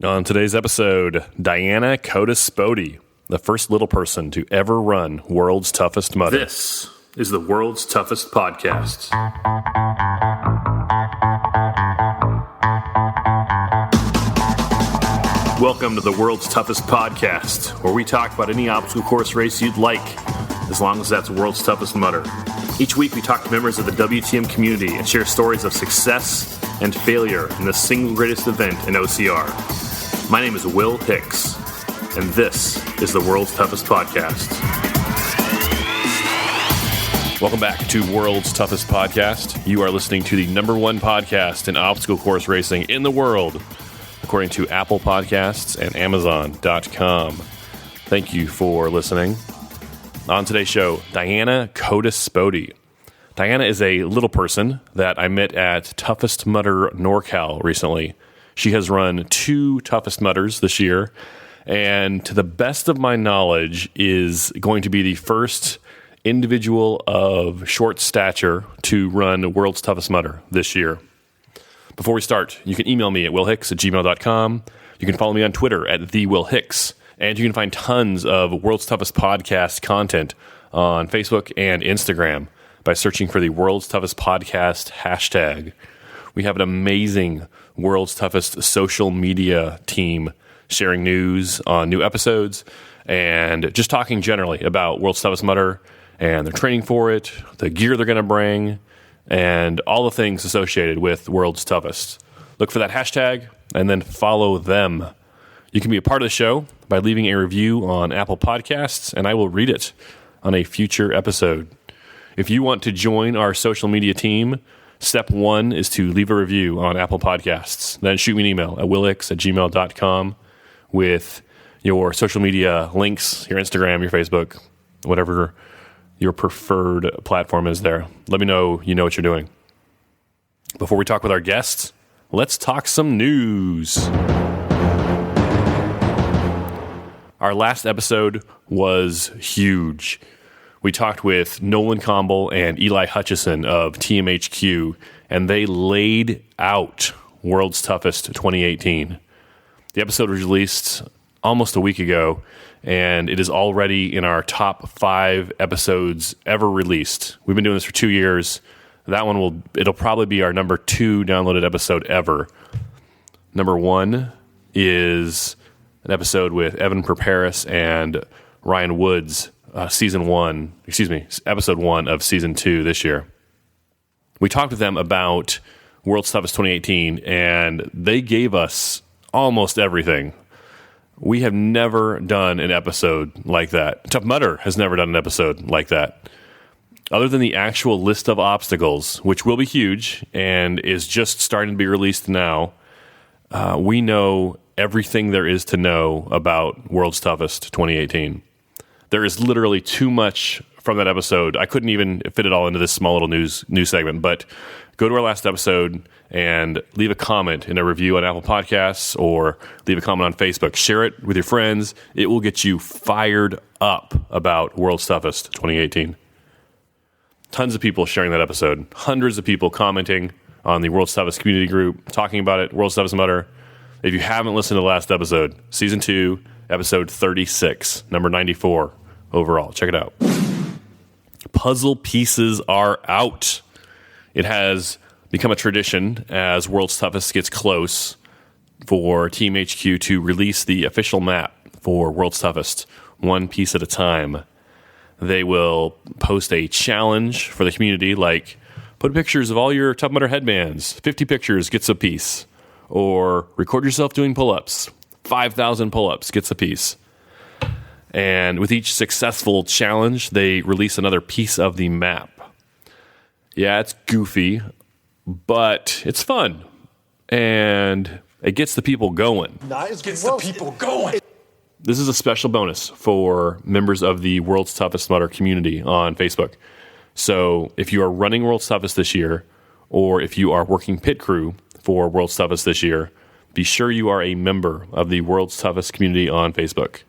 On today's episode, Diana Codispoti, the first little person to ever run World's Toughest Mudder. This is the World's Toughest Podcast. Welcome to the World's Toughest Podcast, where we talk about any obstacle course race you'd like, as long as that's World's Toughest Mudder. Each week we talk to members of the WTM community and share stories of success and failure in the single greatest event in OCR. My name is Will Hicks, and this is the World's Toughest Podcast. Welcome back to World's Toughest Podcast. You are listening to the number one podcast in obstacle course racing in the world, according to Apple Podcasts and Amazon.com. Thank you for listening. On today's show, Diana Codispoti. Diana is a little person that I met at Toughest Mudder Norcal recently. She has run 2 Toughest Mudders this year, and to the best of my knowledge is going to be the first individual of short stature to run World's Toughest Mudder this year. Before we start, you can email me at willhicks@gmail.com. You can follow me on Twitter at @thewillhicks, and you can find tons of World's Toughest Podcast content on Facebook and Instagram by searching for the World's Toughest Podcast hashtag. We have an amazing World's Toughest social media team sharing news on new episodes and just talking generally about World's Toughest Mudder and their training for it, the gear they're going to bring, and all the things associated with World's Toughest. Look for that hashtag and then follow them. You can be a part of the show by leaving a review on Apple Podcasts, and I will read it on a future episode. If you want to join our social media team, step 1 is to leave a review on Apple Podcasts. Then shoot me an email at willhicks@gmail.com with your social media links, your Instagram, your Facebook, whatever your preferred platform is there. Let me know you know what you're doing. Before we talk with our guests, let's talk some news. Our last episode was huge. We talked with Nolan Campbell and Eli Hutchison of TMHQ, and they laid out World's Toughest 2018. The episode was released almost a week ago, and it is already in our top 5 episodes ever released. We've been doing this for 2 years. That one it'll probably be our number 2 downloaded episode ever. Number 1 is an episode with Evan Perperis and Ryan Woods, episode 1 of season 2 this year. We talked with them about World's Toughest 2018, and they gave us almost everything. We have never done an episode like that. Tough Mudder has never done an episode like that. Other than the actual list of obstacles, which will be huge and is just starting to be released now, we know everything there is to know about World's Toughest 2018. There is literally too much from that episode. I couldn't even fit it all into this small little news segment, but go to our last episode and leave a comment in a review on Apple Podcasts or leave a comment on Facebook. Share it with your friends. It will get you fired up about World's Toughest 2018. Tons of people sharing that episode. Hundreds of people commenting on the World's Toughest community group, talking about it, World's Toughest Mudder. If you haven't listened to the last episode, Season 2, Episode 36, number 94 overall. Check it out. Puzzle pieces are out. It has become a tradition as World's Toughest gets close for Team HQ to release the official map for World's Toughest, one piece at a time. They will post a challenge for the community, like put pictures of all your Tough Mudder headbands. 50 pictures gets a piece. Or record yourself doing pull-ups. 5,000 pull-ups gets a piece. And with each successful challenge, they release another piece of the map. Yeah, it's goofy, but it's fun. And it gets the people going. This is a special bonus for members of the World's Toughest Mudder community on Facebook. So if you are running World's Toughest this year, or if you are working pit crew for World's Toughest this year, be sure you are a member of the World's Toughest community on Facebook.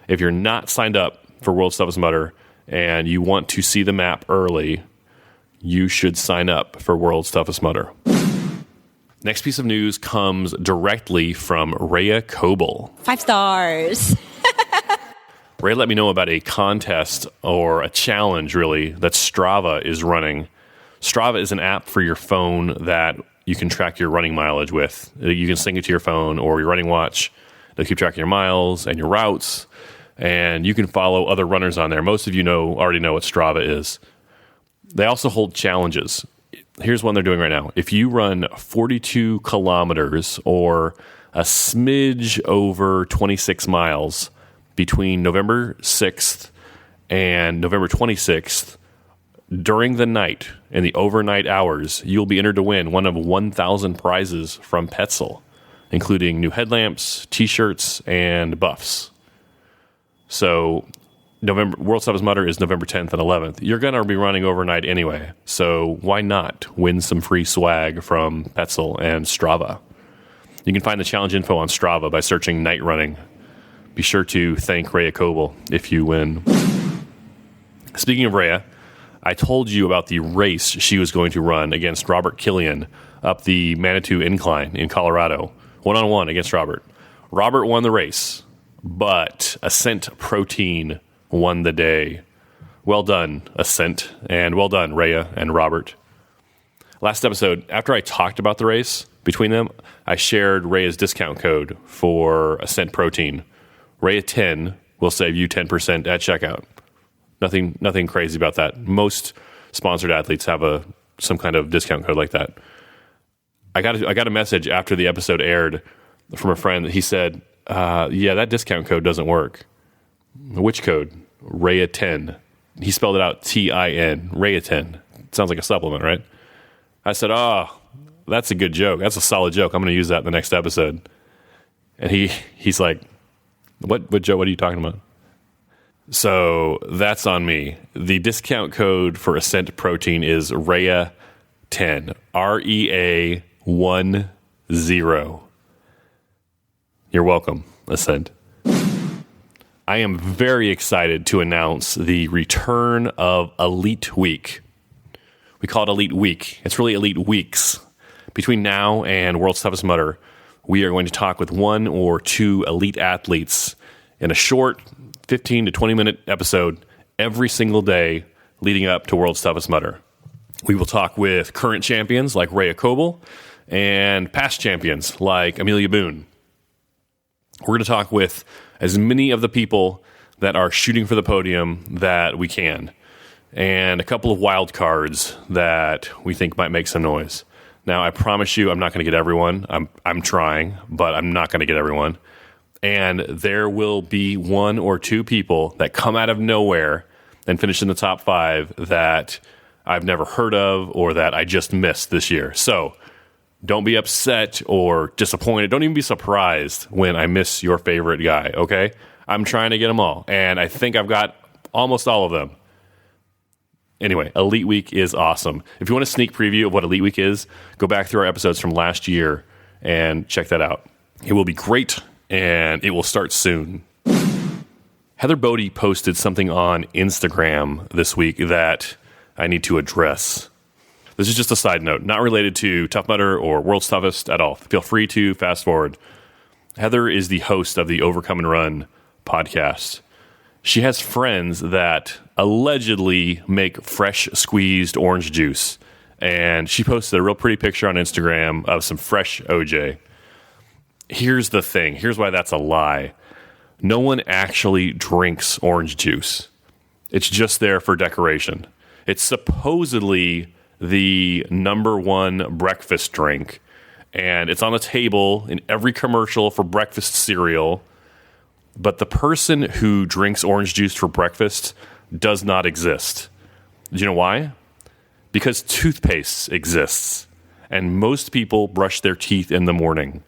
If you're not signed up for World's Toughest Mudder and you want to see the map early, you should sign up for World's Toughest Mudder. Next piece of news comes directly from Rhea Coble. 5 stars. Ray let me know about a contest or a challenge, really, that Strava is running. Strava is an app for your phone that you can track your running mileage with. You can sync it to your phone or your running watch. They'll keep track of your miles and your routes, and you can follow other runners on there. Most of you already know what Strava is. They also hold challenges. Here's one they're doing right now. If you run 42 kilometers or a smidge over 26 miles between November 6th and November 26th, during the night, in the overnight hours, you'll be entered to win one of 1,000 prizes from Petzl, including new headlamps, t-shirts, and buffs. So World's Toughest Mudder is November 10th and 11th. You're going to be running overnight anyway, so why not win some free swag from Petzl and Strava? You can find the challenge info on Strava by searching night running. Be sure to thank Rhea Coble if you win. Speaking of Rhea, I told you about the race she was going to run against Robert Killian up the Manitou Incline in Colorado, one-on-one against Robert. Robert won the race, but Ascent Protein won the day. Well done, Ascent, and well done, Rhea and Robert. Last episode, after I talked about the race between them, I shared Rhea's discount code for Ascent Protein. Rhea 10 will save you 10% at checkout. Nothing crazy about that. Most sponsored athletes have some kind of discount code like that. I got a message after the episode aired from a friend that he said, yeah, that discount code doesn't work. Which code? Rhea 10. He spelled it out TIN. Rhea 10. Sounds like a supplement, right? I said, that's a good joke. That's a solid joke. I'm going to use that in the next episode. And he's like, What Joe, what are you talking about? So that's on me. The discount code for Ascent Protein is Rhea 10. REA 10. You're welcome, Ascent. I am very excited to announce the return of Elite Week. We call it Elite Week. It's really Elite Weeks. Between now and World's Toughest Mudder, we are going to talk with one or two elite athletes in a short 15 to 20 minute episode every single day leading up to World's Toughest Mudder. We will talk with current champions like Rhea Coble and past champions like Amelia Boone. We're going to talk with as many of the people that are shooting for the podium that we can, and a couple of wild cards that we think might make some noise. Now, I promise you I'm not going to get everyone. I'm trying, but I'm not going to get everyone. And there will be one or two people that come out of nowhere and finish in the top 5 that I've never heard of or that I just missed this year. So don't be upset or disappointed. Don't even be surprised when I miss your favorite guy, okay? I'm trying to get them all, and I think I've got almost all of them. Anyway, Elite Week is awesome. If you want a sneak preview of what Elite Week is, go back through our episodes from last year and check that out. It will be great, and it will start soon. Heather Bodie posted something on Instagram this week that I need to address. This is just a side note, not related to Tough Mudder or World's Toughest at all. Feel free to fast forward. Heather is the host of the Overcome and Run podcast. She has friends that allegedly make fresh squeezed orange juice, and she posted a real pretty picture on Instagram of some fresh OJ. Here's the thing. Here's why that's a lie. No one actually drinks orange juice. It's just there for decoration. It's supposedly the number one breakfast drink, and it's on the table in every commercial for breakfast cereal. But the person who drinks orange juice for breakfast does not exist. Do you know why? Because toothpaste exists, and most people brush their teeth in the morning.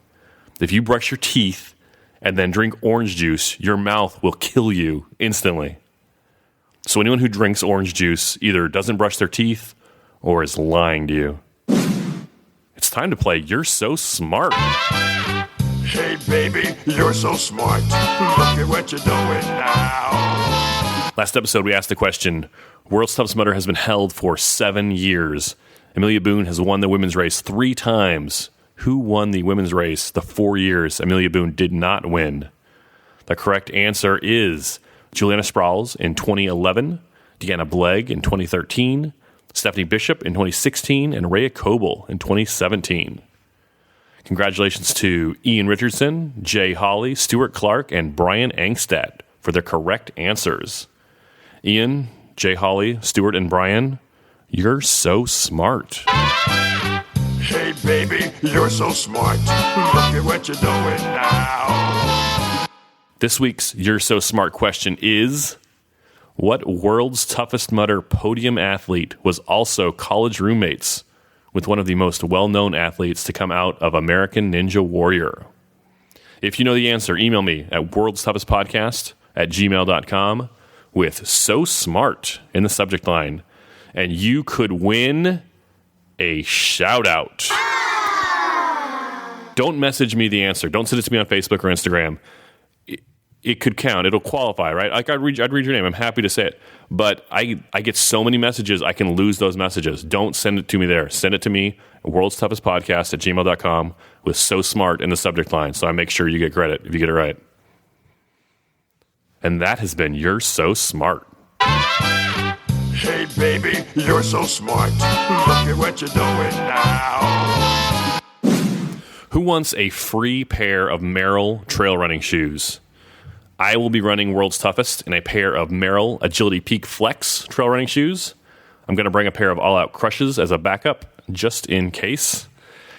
If you brush your teeth and then drink orange juice, your mouth will kill you instantly. So anyone who drinks orange juice either doesn't brush their teeth or is lying to you. It's time to play You're So Smart. Hey baby, you're so smart. Look at what you're doing now. Last episode, we asked the question, World's Toughest Mudder has been held for 7 years. Amelia Boone has won the women's race 3 times. who won the women's race the 4 years Amelia Boone did not win? The correct answer is Juliana Sproles in 2011, Deanna Blegg in 2013, Stephanie Bishop in 2016, and Rhea Coble in 2017. Congratulations to Ian Richardson, Jay Hawley, Stuart Clark, and Brian Angstadt for their correct answers. Ian, Jay Hawley, Stuart, and Brian, you're so smart. Hey baby, you're so smart. Look at what you're doing now. This week's You're So Smart question is, what world's toughest mudder podium athlete was also college roommates with one of the most well-known athletes to come out of American Ninja Warrior? If you know the answer, email me at worldstoughestpodcast@gmail.com with "so smart" in the subject line, and you could win a shout-out. Don't message me the answer. Don't send it to me on Facebook or Instagram. It could count. It'll qualify, right? Like I'd read your name. I'm happy to say it. But I get so many messages, I can lose those messages. Don't send it to me there. Send it to me at worldstoughestpodcast@gmail.com with "so smart" in the subject line, so I make sure you get credit if you get it right. And that has been You're So Smart. Hey baby, you're so smart. Look at what you're doing now. Who wants a free pair of Merrell trail running shoes? I will be running World's Toughest in a pair of Merrell Agility Peak Flex trail running shoes. I'm going to bring a pair of All Out Crushes as a backup, just in case.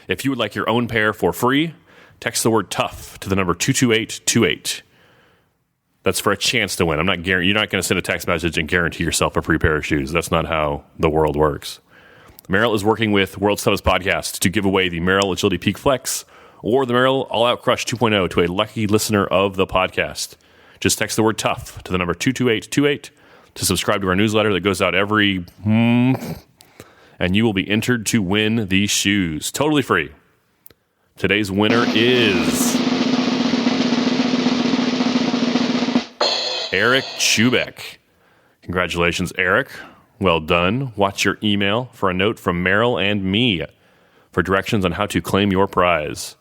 If you would like your own pair for free, text the word TOUGH to the number 22828. That's for a chance to win. You're not going to send a text message and guarantee yourself a free pair of shoes. That's not how the world works. Merrell is working with World's Toughest Podcast to give away the Merrell Agility Peak Flex or the Merrell All Out Crush 2.0 to a lucky listener of the podcast. Just text the word TOUGH to the number 22828 to subscribe to our newsletter that goes out every month, and you will be entered to win these shoes. Totally free. Today's winner is Eric Chubeck. Congratulations, Eric. Well done. Watch your email for a note from Merrell and me for directions on how to claim your prize.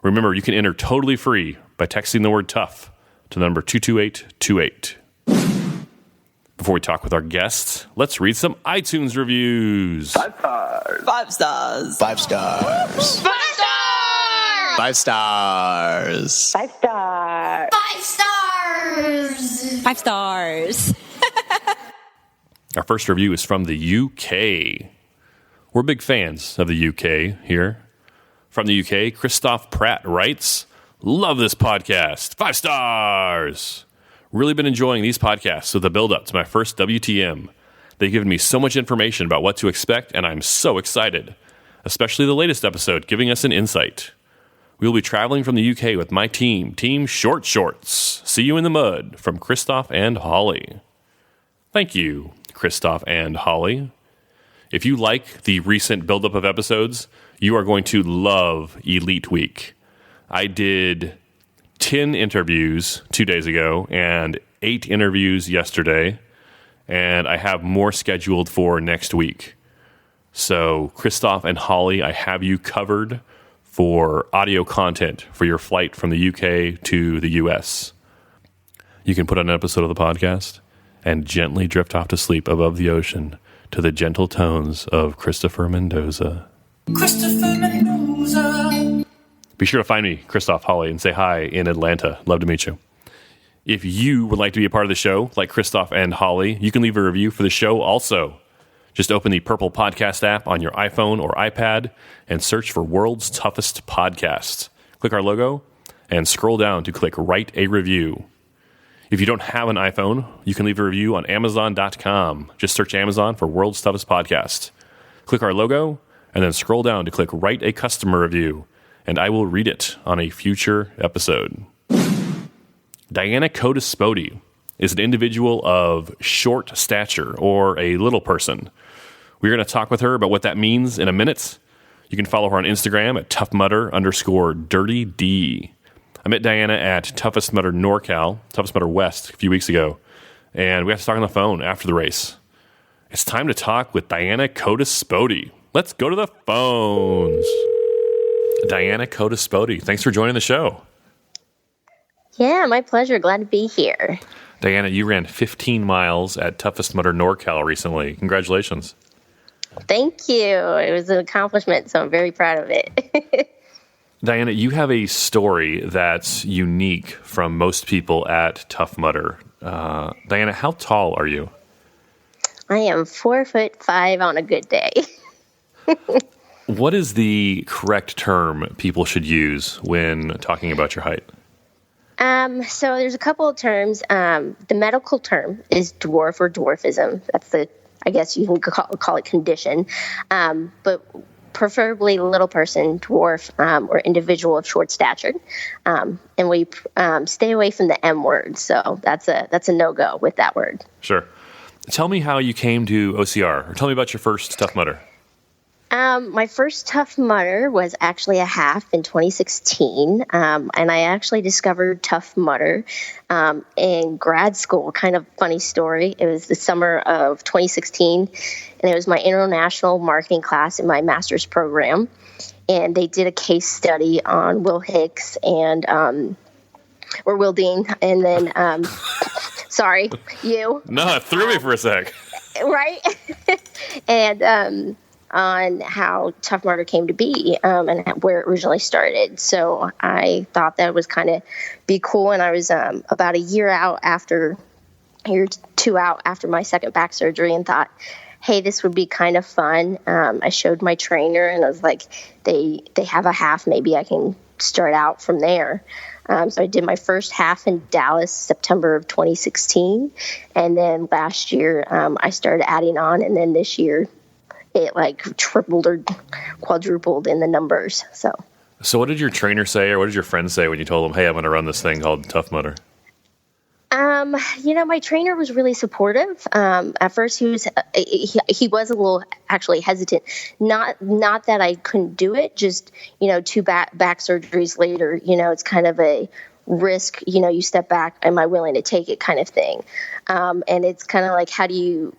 Remember, you can enter totally free by texting the word TOUGH to the number 22828. Before we talk with our guests, let's read some iTunes reviews. 5 stars. 5 stars. 5 stars. 5 stars. 5 stars. 5 stars. 5 stars. 5 stars. Our first review is from the UK. We're big fans of the UK here. From the UK, Christoph Pratt writes, "Love this podcast. 5 stars. Really been enjoying these podcasts with the build-up to my first WTM. They've given me so much information about what to expect, and I'm so excited. Especially the latest episode, giving us an insight. We will be traveling from the UK with my team, Team Short Shorts. See you in the mud." From Christoph and Holly. Thank you, Christoph and Holly. If you like the recent buildup of episodes, you are going to love Elite Week. I did 10 interviews 2 days ago and 8 interviews yesterday, and I have more scheduled for next week. So, Christoph and Holly, I have you covered for audio content for your flight from the UK to the US. You can put on an episode of the podcast and gently drift off to sleep above the ocean to the gentle tones of Christopher Mendoza. Christopher Mendoza. Be sure to find me, Christoph, Holly, and say hi in Atlanta. Love to meet you. If you would like to be a part of the show, like Christoph and Holly, you can leave a review for the show also. Just open the Purple Podcast app on your iPhone or iPad and search for World's Toughest Podcast. Click our logo and scroll down to click Write a Review. If you don't have an iPhone, you can leave a review on Amazon.com. Just search Amazon for World's Toughest Podcast. Click our logo and then scroll down to click Write a Customer Review, and I will read it on a future episode. Diana Codispoti is an individual of short stature or a little person. We're going to talk with her about what that means in a minute. You can follow her on Instagram at toughmudder_dirtyd. I met Diana at Toughest Mudder Norcal, Toughest Mudder West, a few weeks ago, and we got to talk on the phone after the race. It's time to talk with Diana Codispoti. Let's go to the phones. Diana Codispoti, thanks for joining the show. Yeah, my pleasure. Glad to be here. Diana, you ran 15 miles at Toughest Mudder Norcal recently. Congratulations. Thank you. It was an accomplishment, so I'm very proud of it. Diana, you have a story that's unique from most people at Tough Mudder. Diana, how tall are you? I am 4'5" on a good day. What is the correct term people should use when talking about your height? So there's a couple of terms. The medical term is dwarf or dwarfism. That's I guess you can call it condition. But preferably little person, dwarf, or individual of short stature. And we stay away from the M word. So that's a no-go with that word. Sure. Tell me how you came to OCR, or tell me about your first Tough Mudder. My first Tough Mudder was actually a half in 2016, and I actually discovered Tough Mudder in grad school. Kind of funny story. It was the summer of 2016, and it was my international marketing class in my master's program, and they did a case study on Will Hicks and or Will Dean, and then sorry, you. No, it threw me for a sec. Right, and on how Tough Mudder came to be and where it originally started. So I thought that was kind of be cool. And I was about a year or two out after my second back surgery and thought, hey, this would be kind of fun. I showed my trainer and I was like, they have a half. Maybe I can start out from there. So I did my first half in Dallas, September of 2016. And then last year I started adding on. And then this year, it like tripled or quadrupled in the numbers. So what did your trainer say, or what did your friends say when you told them, hey, I'm going to run this thing called Tough Mudder? My trainer was really supportive. At first he was a little actually hesitant. Not that I couldn't do it, just, two back surgeries later, it's kind of a risk, you step back, am I willing to take it kind of thing. And it's kind of like, how do you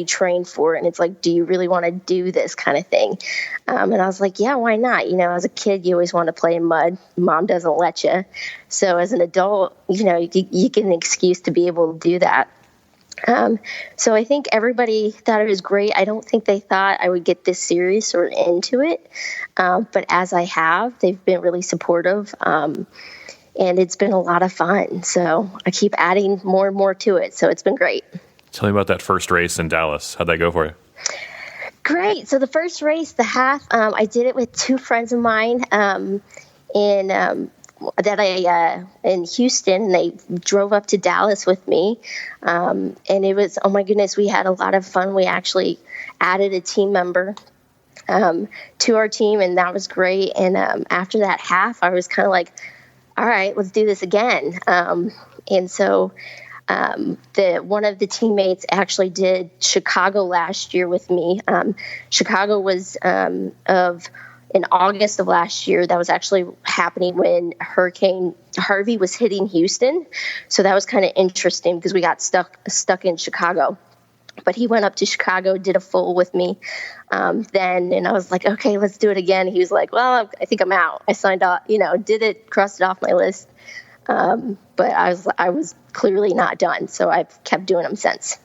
train for it? And it's like, do you really want to do this kind of thing? And I was like, yeah, why not? As a kid, you always want to play in mud. Mom doesn't let you. So as an adult, you get an excuse to be able to do that. So I think everybody thought it was great. I don't think they thought I would get this serious or into it. But as I have, they've been really supportive. And it's been a lot of fun. So I keep adding more and more to it. So it's been great. Tell me about that first race in Dallas. How'd that go for you? Great. So the first race, the half, I did it with two friends of mine in Houston, and they drove up to Dallas with me. And it was, oh my goodness, we had a lot of fun. We actually added a team member to our team, and that was great. And after that half, I was kind of like, all right, let's do this again. And so one of the teammates actually did Chicago last year with me. Chicago was in August of last year. That was actually happening when Hurricane Harvey was hitting Houston. So that was kind of interesting because we got stuck in Chicago. But he went up to Chicago, did a full with me then, and I was like, okay, let's do it again. He was like, well, I think I'm out. I signed off, did it, crossed it off my list. But I was clearly not done, so I've kept doing them since.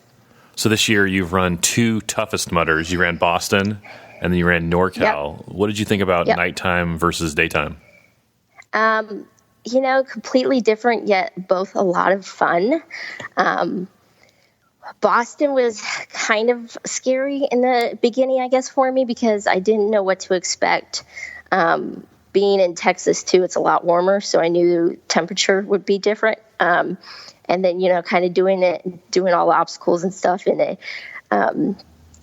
So this year you've run two toughest mudders. You ran Boston, and then you ran NorCal. Yep. What did you think about nighttime versus daytime? Completely different, yet both a lot of fun. Boston was kind of scary in the beginning, I guess, for me because I didn't know what to expect. Being in Texas, too, it's a lot warmer, so I knew temperature would be different. And then, kind of doing all the obstacles and stuff in a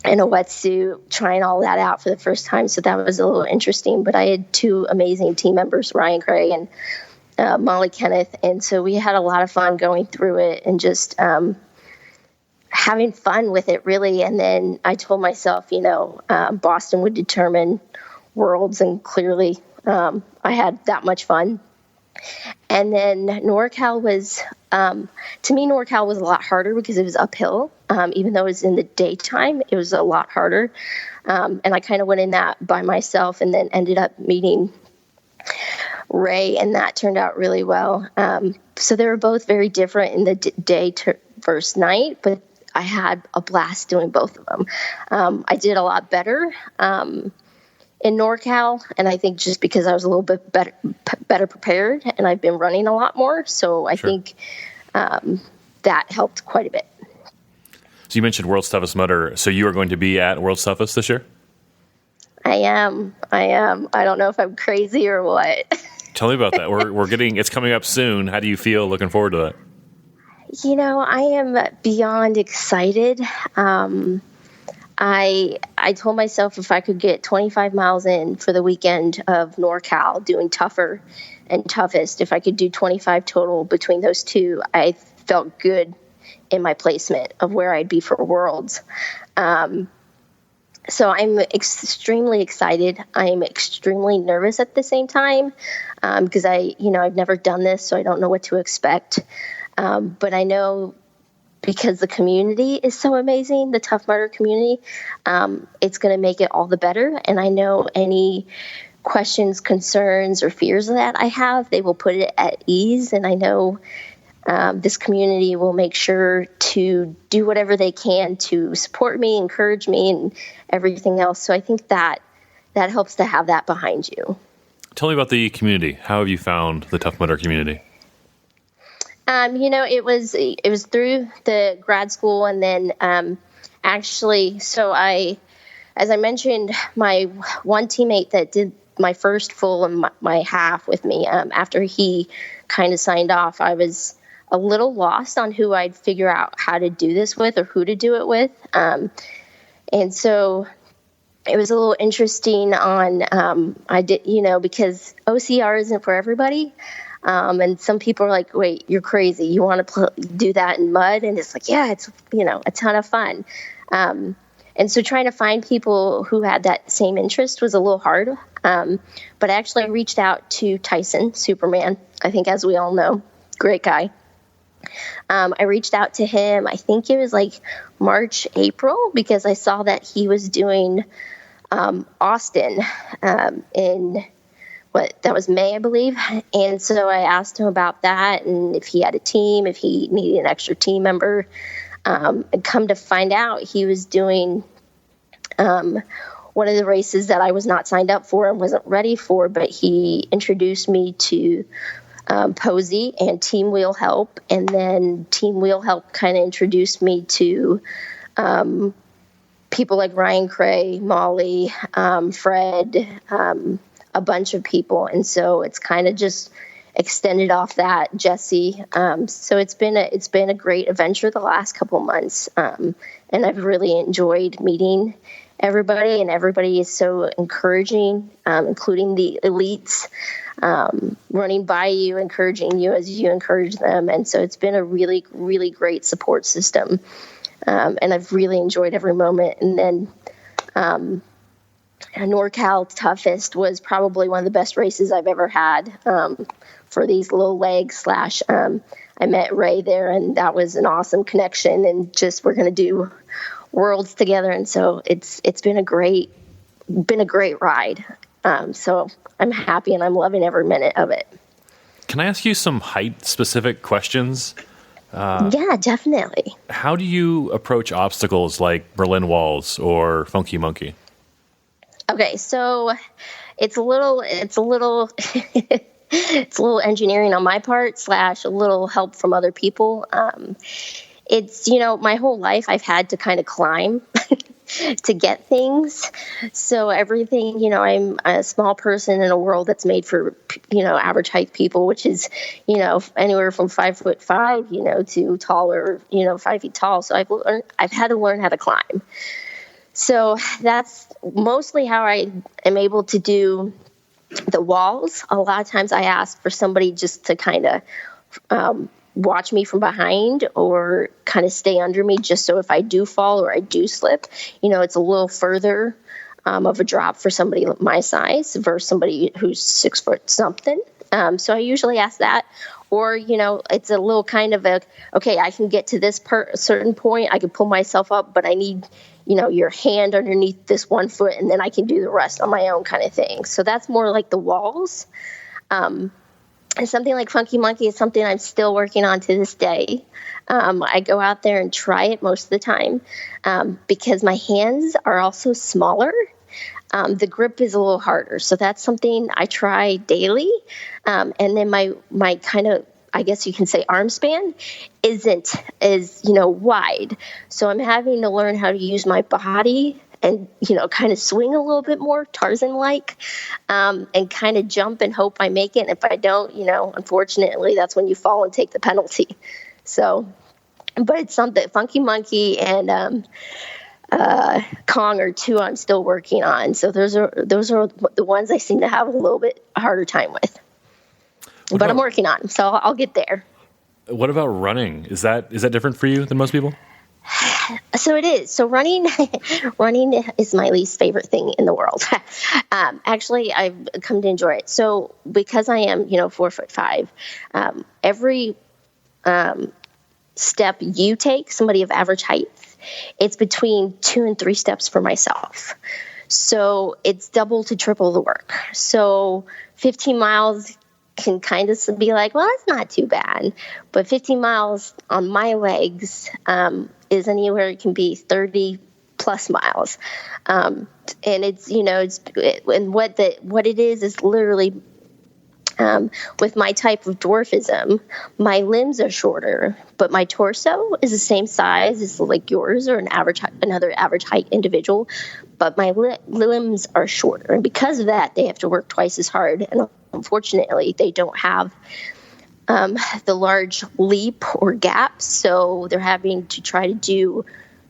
wetsuit, trying all that out for the first time. So that was a little interesting. But I had two amazing team members, Ryan Gray and Molly Kenneth. And so we had a lot of fun going through it and just having fun with it, really. And then I told myself, Boston would determine worlds, and clearly I had that much fun. And then NorCal was, to me, NorCal was a lot harder because it was uphill. Even though it was in the daytime, it was a lot harder. And I kind of went in that by myself and then ended up meeting Ray, and that turned out really well. So they were both very different in the day versus night, but I had a blast doing both of them. I did a lot better in NorCal, and I think just because I was a little bit better prepared, and I've been running a lot more, so I think that helped quite a bit. So you mentioned World's Toughest Mudder. So you are going to be at World's Toughest this year? I am. I don't know if I'm crazy or what. Tell me about that. It's coming up soon. How do you feel looking forward to that? I am beyond excited. I told myself if I could get 25 miles in for the weekend of NorCal doing tougher and toughest, if I could do 25 total between those two, I felt good in my placement of where I'd be for Worlds. So I'm extremely excited. I'm extremely nervous at the same time because I've never done this, so I don't know what to expect. But I know because the community is so amazing, the Tough Mudder community, it's going to make it all the better. And I know any questions, concerns, or fears that I have, they will put it at ease. And I know this community will make sure to do whatever they can to support me, encourage me, and everything else. So I think that helps to have that behind you. Tell me about the community. How have you found the Tough Mudder community? It was through the grad school, and then as I mentioned, my one teammate that did my first full and my half with me, after he kind of signed off, I was a little lost on who I'd figure out how to do this with or who to do it with. And so it was a little interesting because OCR isn't for everybody. And some people are like, wait, you're crazy. You want to do that in mud? And it's like, yeah, it's, a ton of fun. And so trying to find people who had that same interest was a little hard. But I actually reached out to Tyson, Superman, I think, as we all know, great guy. I reached out to him, I think it was like March, April, because I saw that he was doing Austin that was May, I believe. And so I asked him about that and if he had a team, if he needed an extra team member. And come to find out, he was doing one of the races that I was not signed up for and wasn't ready for, but he introduced me to Posey and Team Wheel Help, and then Team Wheel Help kind of introduced me to people like Ryan Cray, Molly, Fred, a bunch of people, and so it's kind of just extended off that, Jesse. So it's been a great adventure the last couple months, and I've really enjoyed meeting everybody, and everybody is so encouraging, including the elites. Running by you, encouraging you as you encourage them. And so it's been a really, really great support system. And I've really enjoyed every moment. And then NorCal Toughest was probably one of the best races I've ever had for these little legs / I met Ray there, and that was an awesome connection. And just we're going to do Worlds together. And so it's been a great ride. So I'm happy and I'm loving every minute of it. Can I ask you some height-specific questions? Yeah, definitely. How do you approach obstacles like Berlin Walls or Funky Monkey? Okay, so it's a little it's a little engineering on my part / a little help from other people. It's, my whole life I've had to kind of climb to get things. So everything, I'm a small person in a world that's made for, average height people, which is, anywhere from 5'5", to taller, 5 feet tall. So I've had to learn how to climb. So that's mostly how I am able to do the walls. A lot of times I ask for somebody just to kind of watch me from behind or kind of stay under me, just so if I do fall or I do slip, it's a little further of a drop for somebody my size versus somebody who's 6 foot something. So I usually ask that. Or, it's a little kind of okay, I can get to this certain point, I can pull myself up, but I need, your hand underneath this 1 foot, and then I can do the rest on my own kind of thing. So that's more like the walls. And something like Funky Monkey is something I'm still working on to this day. I go out there and try it most of the time because my hands are also smaller. The grip is a little harder. So that's something I try daily. And then my kind of, I guess you can say, arm span isn't as, wide. So I'm having to learn how to use my body and, kind of swing a little bit more Tarzan-like, and kind of jump and hope I make it. And if I don't, unfortunately, that's when you fall and take the penalty. So, but it's something, Funky Monkey and Kong are two I'm still working on. So those are the ones I seem to have a little bit harder time with. But I'm working on them, so I'll get there. What about running? Is that different for you than most people? So it is. So running is my least favorite thing in the world. Actually, I've come to enjoy it. So because I am, 4'5", every step you take, somebody of average height, it's between 2 and 3 steps for myself. So it's double to triple the work. So 15 miles can kind of be like, well, that's not too bad. But 15 miles on my legs is anywhere it can be 30 plus miles. And it's, and what it is literally, with my type of dwarfism, my limbs are shorter, but my torso is the same size as like yours or another average height individual, but my limbs are shorter. And because of that, they have to work twice as hard. And unfortunately, they don't have the large leap or gap, so they're having to try to do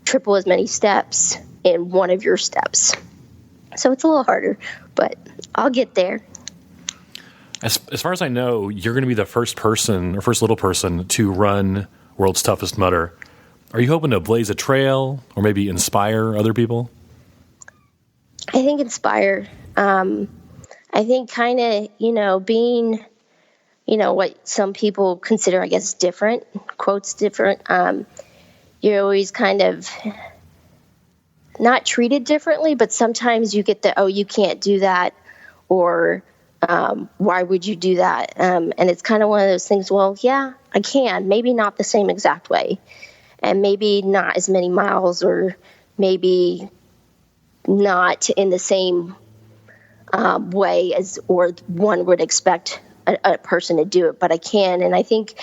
triple as many steps in one of your steps. So it's a little harder, but I'll get there. As far as I know, you're going to be the first little person to run World's Toughest Mudder. Are you hoping to blaze a trail or maybe inspire other people? I think inspire. I think kind of, being, what some people consider, I guess, different, quotes different. You're always kind of not treated differently, but sometimes you get the, oh, you can't do that, or why would you do that? And it's kind of one of those things, well, yeah, I can. Maybe not the same exact way, and maybe not as many miles, or maybe not in the same way as or one would expect a person to do it, but I can. And I think,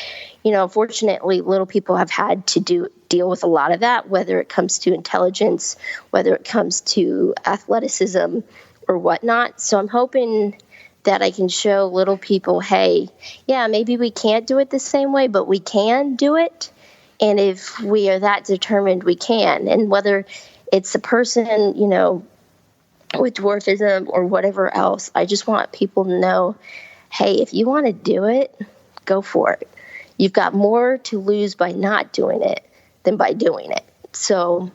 unfortunately, little people have had to deal with a lot of that, whether it comes to intelligence, whether it comes to athleticism or whatnot. So I'm hoping that I can show little people, hey, yeah, maybe we can't do it the same way, but we can do it. And if we are that determined, we can. And whether it's a person, with dwarfism or whatever else, I just want people to know, hey, if you want to do it, go for it. You've got more to lose by not doing it than by doing it. So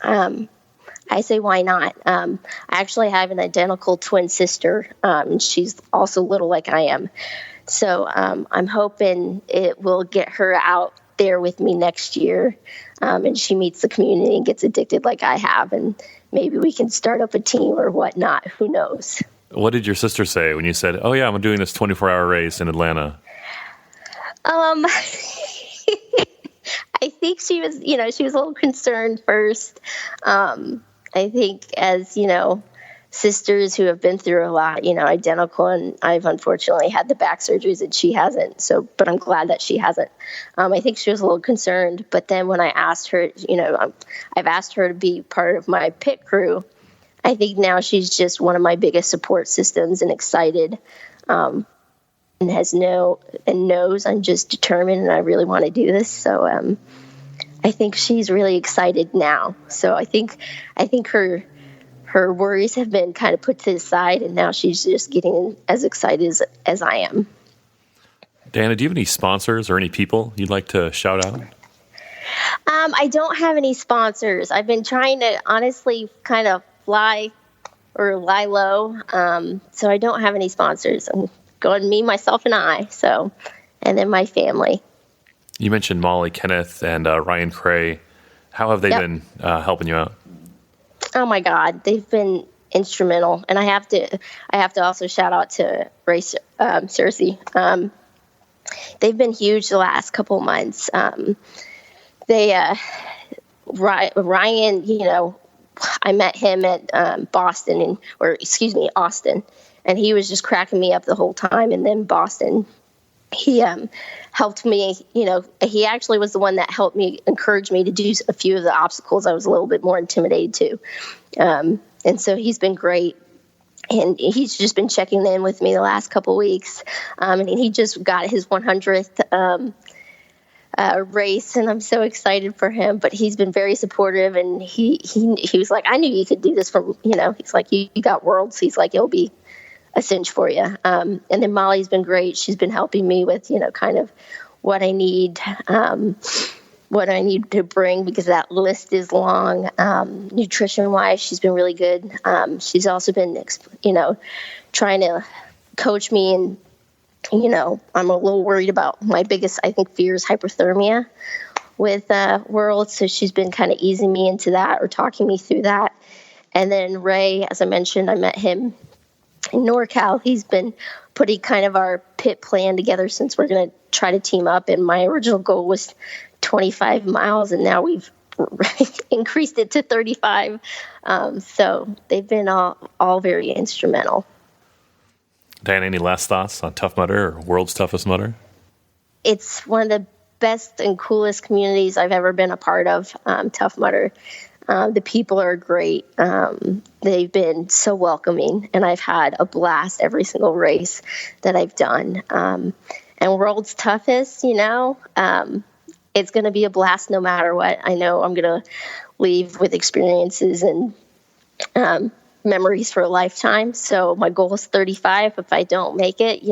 I say, why not? I actually have an identical twin sister. She's also little like I am. So I'm hoping it will get her out there with me next year, and she meets the community and gets addicted like I have, and maybe we can start up a team or whatnot. Who knows? What did your sister say when you said, oh, yeah, I'm doing this 24-hour race in Atlanta? I think she was, she was a little concerned first. I think as, sisters who have been through a lot, identical, and I've unfortunately had the back surgeries and she hasn't. So, but I'm glad that she hasn't. I think she was a little concerned, but then when I asked her, I've asked her to be part of my pit crew. I think now she's just one of my biggest support systems and excited, and knows I'm just determined and I really want to do this. So, I think she's really excited now. So I think her worries have been kind of put to the side, and now she's just getting as excited as I am. Dana, do you have any sponsors or any people you'd like to shout out? I don't have any sponsors. I've been trying to honestly kind of lie low. So I don't have any sponsors. I'm going me, myself, and I. So, and then my family. You mentioned Molly, Kenneth, and Ryan Cray. How have they been helping you out? Oh my God, they've been instrumental. And I have to also shout out to Race Cersei. They've been huge the last couple of months. Ryan, I met him at Austin, and he was just cracking me up the whole time. And then Boston, he helped me. He actually was the one that helped me, encourage me to do a few of the obstacles I was a little bit more intimidated to. And so he's been great. And he's just been checking in with me the last couple of weeks. And he just got his 100th race, and I'm so excited for him. But he's been very supportive, and he was like, I knew you could do this from, he's like, you got Worlds. He's like, it'll be a cinch for you. And then Molly's been great. She's been helping me with, kind of what I need to bring, because that list is long. Nutrition wise, she's been really good. She's also been, trying to coach me, and, I'm a little worried about my biggest, I think, fear is hypothermia with Worlds. So she's been kind of easing me into that or talking me through that. And then Ray, as I mentioned, I met him in NorCal. He's been putting kind of our pit plan together, since we're going to try to team up. And my original goal was 25 miles, and now we've increased it to 35. So they've been all very instrumental. Diana, any last thoughts on Tough Mudder or World's Toughest Mudder? It's one of the best and coolest communities I've ever been a part of, Tough Mudder. The people are great. They've been so welcoming, and I've had a blast every single race that I've done. And World's Toughest, it's going to be a blast no matter what. I know I'm going to leave with experiences and memories for a lifetime. So my goal is 35. If I don't make it,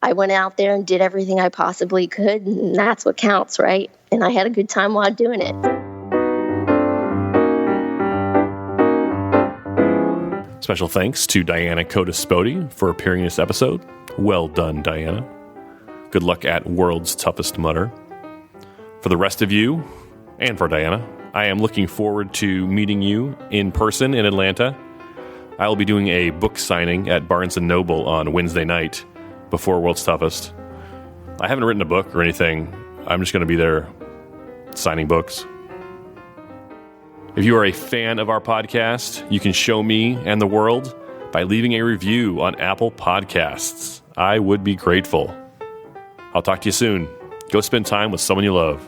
I went out there and did everything I possibly could, and that's what counts, right? And I had a good time while doing it. Special thanks to Diana Codispoti for appearing in this episode. Well done, Diana. Good luck at World's Toughest Mudder. For the rest of you, and for Diana, I am looking forward to meeting you in person in Atlanta. I will be doing a book signing at Barnes & Noble on Wednesday night before World's Toughest. I haven't written a book or anything. I'm just going to be there signing books. If you are a fan of our podcast, you can show me and the world by leaving a review on Apple Podcasts. I would be grateful. I'll talk to you soon. Go spend time with someone you love.